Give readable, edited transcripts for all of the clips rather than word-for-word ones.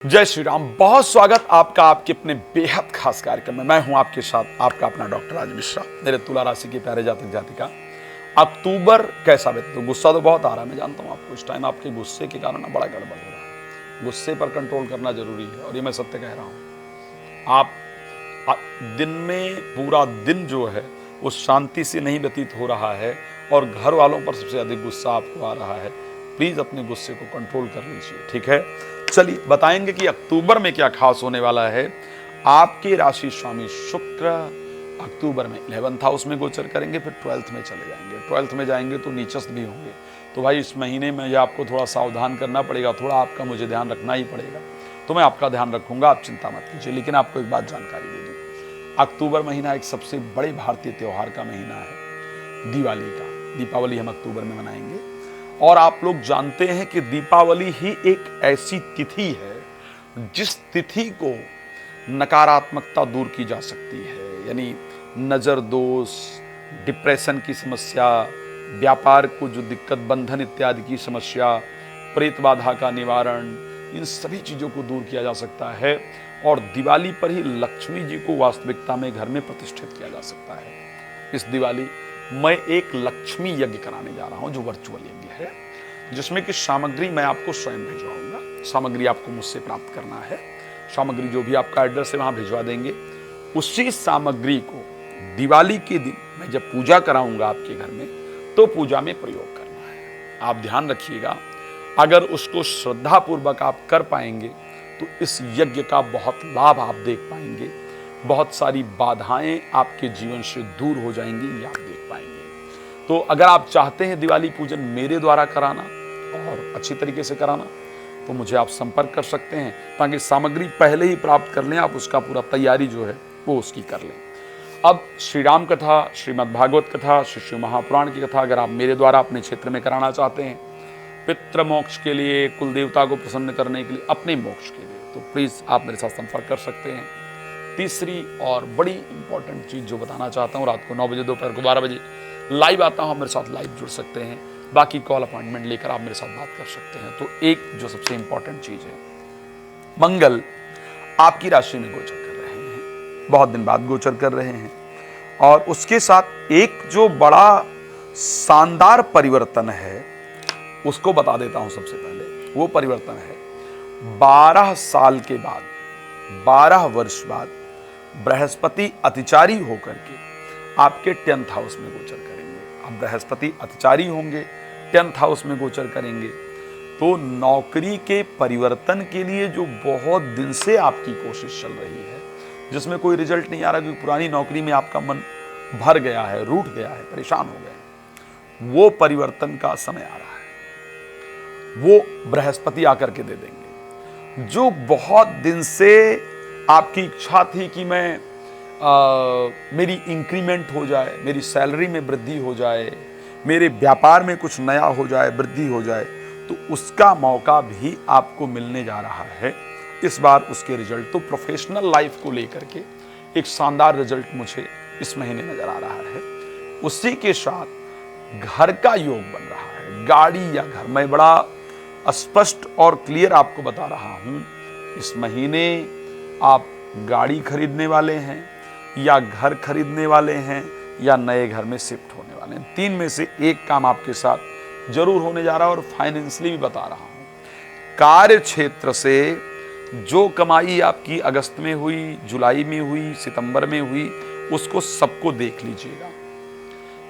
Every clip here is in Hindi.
जय श्री राम। बहुत स्वागत आपका आपके अपने बेहद खास कार्यक्रम में। मैं हूं आपके साथ आपका अपना डॉक्टर राज मिश्रा। मेरे तुला राशि के प्यारे जातक जातिका, अक्टूबर कैसा बीते? तो गुस्सा तो बहुत आ रहा है, मैं जानता हूं आपको। इस टाइम आपके गुस्से के कारण बड़ा गड़बड़ हो रहा है। गुस्से पर कंट्रोल करना जरूरी है और ये मैं सत्य कह रहा हूं। आप दिन में पूरा दिन जो है वो शांति से नहीं व्यतीत हो रहा है और घर वालों पर सबसे अधिक गुस्सा आपको आ रहा है। प्लीज अपने गुस्से को कंट्रोल कर लीजिए, ठीक है। चलिए बताएंगे कि अक्टूबर में क्या खास होने वाला है। आपके राशि स्वामी शुक्र अक्टूबर में 11th हाउस में गोचर करेंगे, फिर 12th में चले जाएंगे। 12th में जाएंगे तो नीचस्थ भी होंगे। तो भाई इस महीने में ये आपको थोड़ा सावधान करना पड़ेगा, थोड़ा आपका मुझे ध्यान रखना ही पड़ेगा। तो मैं आपका ध्यान रखूंगा, आप चिंता मत कीजिए। लेकिन आपको एक बात जानकारी दे दूं, अक्टूबर महीना एक सबसे बड़े भारतीय त्योहार का महीना है, दिवाली का। दीपावली हम अक्टूबर में मनाएंगे और आप लोग जानते हैं कि दीपावली ही एक ऐसी तिथि है जिस तिथि को नकारात्मकता दूर की जा सकती है। यानी नजर दोष, डिप्रेशन की समस्या, व्यापार को जो दिक्कत, बंधन इत्यादि की समस्या, प्रेत बाधा का निवारण, इन सभी चीजों को दूर किया जा सकता है। और दिवाली पर ही लक्ष्मी जी को वास्तविकता में घर में प्रतिष्ठित किया जा सकता है। इस दिवाली मैं एक लक्ष्मी यज्ञ कराने जा रहा हूं जो वर्चुअल यज्ञ है, जिसमें कि सामग्री मैं आपको स्वयं भिजवाऊंगा। सामग्री आपको मुझसे प्राप्त करना है। सामग्री जो भी आपका एड्रेस है वहां भिजवा देंगे। उसी सामग्री को दिवाली के दिन मैं जब पूजा कराऊंगा आपके घर में, तो पूजा में प्रयोग करना है। आप ध्यान रखिएगा, अगर उसको श्रद्धा पूर्वक आप कर पाएंगे तो इस यज्ञ का बहुत लाभ आप देख पाएंगे। बहुत सारी बाधाएं आपके जीवन से दूर हो जाएंगी, ये आप देख पाएंगे। तो अगर आप चाहते हैं दिवाली पूजन मेरे द्वारा कराना और अच्छी तरीके से कराना, तो मुझे आप संपर्क कर सकते हैं, ताकि सामग्री पहले ही प्राप्त कर लें, आप उसका पूरा तैयारी जो है वो उसकी कर लें। अब श्री राम कथा, श्रीमद् भागवत कथा, श्री शिव महापुराण की कथा अगर आप मेरे द्वारा अपने क्षेत्र में कराना चाहते हैं, पितृ मोक्ष के लिए, कुल देवता को प्रसन्न करने के लिए, अपने मोक्ष के लिए, तो प्लीज आप मेरे साथ संपर्क कर सकते हैं। तीसरी और बड़ी इंपॉर्टेंट चीज जो बताना चाहता हूँ, रात को 9 बजे, दोपहर को 12 बजे लाइव आता हूँ, मेरे साथ लाइव जुड़ सकते हैं। बाकी कॉल अपॉइंटमेंट लेकर आप मेरे साथ बात कर सकते हैं। तो एक जो सबसे इंपॉर्टेंट चीज है, मंगल आपकी राशि में गोचर कर रहे हैं, बहुत दिन बाद गोचर कर रहे हैं। और उसके साथ एक जो बड़ा शानदार परिवर्तन है उसको बता देता हूं सबसे पहले। वो परिवर्तन है 12 साल के बाद, 12 वर्ष बाद बृहस्पति अतिचारी होकर के आपके 10th हाउस में गोचर करेंगे। अब बृहस्पति अतिचारी होंगे, 10th हाउस में गोचर करेंगे, तो नौकरी के परिवर्तन के लिए जो बहुत दिन से आपकी कोशिश चल रही है, जिसमें कोई रिजल्ट नहीं आ रहा, क्योंकि पुरानी नौकरी में आपका मन भर गया है, रूठ गया है, परेशान हो गए, वो परिवर्तन का समय आ रहा है। वो बृहस्पति आकर के दे देंगे। जो बहुत दिन से आपकी इच्छा थी कि मेरी इंक्रीमेंट हो जाए, मेरी सैलरी में वृद्धि हो जाए, मेरे व्यापार में कुछ नया हो जाए, वृद्धि हो जाए, तो उसका मौका भी आपको मिलने जा रहा है इस बार। उसके रिजल्ट तो प्रोफेशनल लाइफ को लेकर के एक शानदार रिजल्ट मुझे इस महीने नजर आ रहा है। उसी के साथ घर का योग बन रहा है, गाड़ी या घर। मैं बड़ा स्पष्ट और क्लियर आपको बता रहा हूं, इस महीने आप गाड़ी खरीदने वाले हैं या घर खरीदने वाले हैं या नए घर में शिफ्ट होने वाले हैं। 3 में से एक काम आपके साथ जरूर होने जा रहा है। और फाइनेंशियली भी बता रहा हूं, कार्य क्षेत्र से जो कमाई आपकी अगस्त में हुई, जुलाई में हुई, सितंबर में हुई, उसको सबको देख लीजिएगा।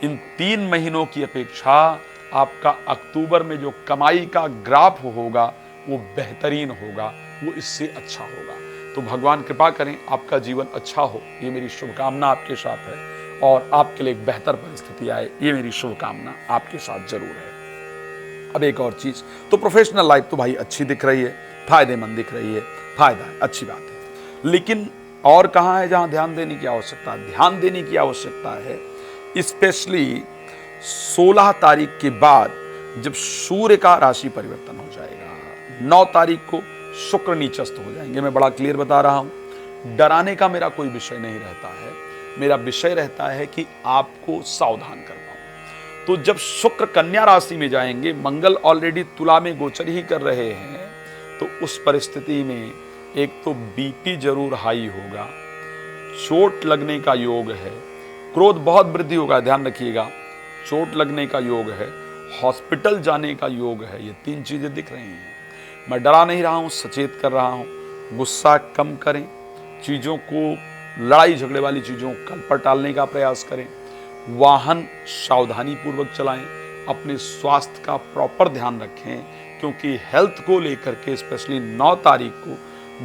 इन 3 महीनों की अपेक्षा आपका अक्टूबर में जो कमाई का ग्राफ होगा वो बेहतरीन होगा, वो इससे अच्छा होगा। तो भगवान कृपा करें, आपका जीवन अच्छा हो, ये मेरी शुभकामना आपके साथ है। और आपके लिए एक बेहतर परिस्थिति आए, ये मेरी शुभकामना आपके साथ जरूर है। अब एक और चीज, तो प्रोफेशनल लाइफ तो भाई अच्छी दिख रही है, फायदेमंद दिख रही है, फायदा है, अच्छी बात है। लेकिन और कहां है जहां ध्यान देने की आवश्यकता है? ध्यान देने की आवश्यकता है स्पेशली 16 तारीख के बाद, जब सूर्य का राशि परिवर्तन हो जाएगा। 9 तारीख को शुक्र नीचस्थ हो जाएंगे। मैं बड़ा क्लियर बता रहा हूं, डराने का मेरा कोई विषय नहीं रहता है। मेरा विषय रहता है कि आपको सावधान कर पाऊं। तो जब शुक्र कन्या राशि में जाएंगे, मंगल ऑलरेडी तुला में गोचर ही कर रहे हैं, तो उस परिस्थिति में एक तो बीपी जरूर हाई होगा, चोट लगने का योग है, क्रोध बहुत वृद्धि होगा, ध्यान रखिएगा, चोट लगने का योग है, हॉस्पिटल जाने का योग है। ये 3 चीजें दिख रही हैं। मैं डरा नहीं रहा हूं, सचेत कर रहा हूं। गुस्सा कम करें, चीजों को, लड़ाई झगड़े वाली चीजों को कल पर टालने का प्रयास करें, वाहन सावधानी पूर्वक चलाएं, अपने स्वास्थ्य का प्रॉपर ध्यान रखें, क्योंकि हेल्थ को लेकर के स्पेशली 9 तारीख को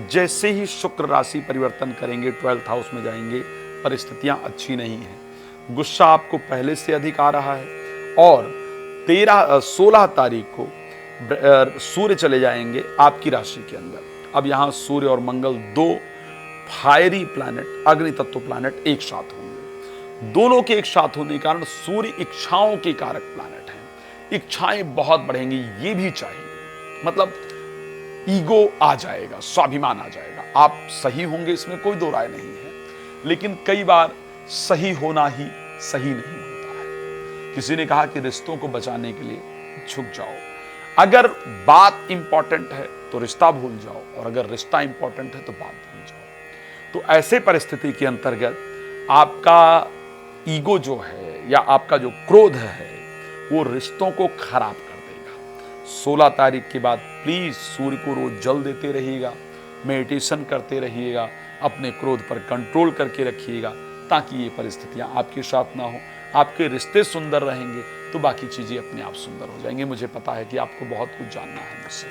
जैसे ही शुक्र राशि परिवर्तन करेंगे, 12th हाउस में जाएंगे, परिस्थितियां अच्छी नहीं हैं। गुस्सा आपको पहले से अधिक आ रहा है और 16 तारीख को सूर्य चले जाएंगे आपकी राशि के अंदर। अब यहां सूर्य और मंगल 2 फायरी प्लैनेट, अग्नि तत्व प्लैनेट एक साथ होंगे। दोनों के एक साथ होने के कारण सूर्य इच्छाओं के कारक प्लैनेट हैं। इच्छाएं बहुत बढ़ेंगी, ये भी चाहिए, मतलब ईगो आ जाएगा, स्वाभिमान आ जाएगा। आप सही होंगे, इसमें कोई दो राय नहीं है, लेकिन कई बार सही होना ही सही नहीं होता है। किसी ने कहा कि रिश्तों को बचाने के लिए झुक जाओ। अगर बात इंपॉर्टेंट है तो रिश्ता भूल जाओ, और अगर रिश्ता इंपॉर्टेंट है तो बात भूल जाओ। तो ऐसे परिस्थिति के अंतर्गत आपका ईगो जो है या आपका जो क्रोध है वो रिश्तों को खराब कर देगा। 16 तारीख के बाद प्लीज सूर्य को रोज जल देते रहिएगा, मेडिटेशन करते रहिएगा, अपने क्रोध पर कंट्रोल करके रखिएगा, ताकि ये परिस्थितियां आपके साथ ना हो। आपके रिश्ते सुंदर रहेंगे तो बाकी चीजें अपने आप सुंदर हो जाएंगी। मुझे पता है कि आपको बहुत कुछ जानना है मुझसे,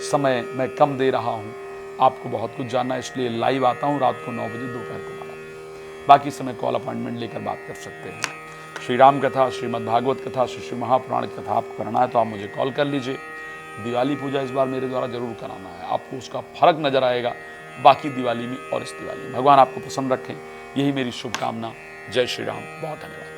समय मैं कम दे रहा हूं, आपको बहुत कुछ जानना है, इसलिए लाइव आता हूं रात को 9 बजे, दोपहर को 12 बजे। बाकी समय कॉल अपॉइंटमेंट लेकर बात कर सकते हैं। श्री राम कथा, श्रीमद् भागवत कथा, श्री महापुराण कथा आपको करना है तो आप मुझे कॉल कर लीजिए। दिवाली पूजा इस बार मेरे द्वारा जरूर कराना है, आपको उसका फर्क नजर आएगा बाकी दिवाली में और इस दिवाली में। भगवान आपको पसंद रखें, यही मेरी शुभकामना। जय श्री राम, बहुत धन्यवाद।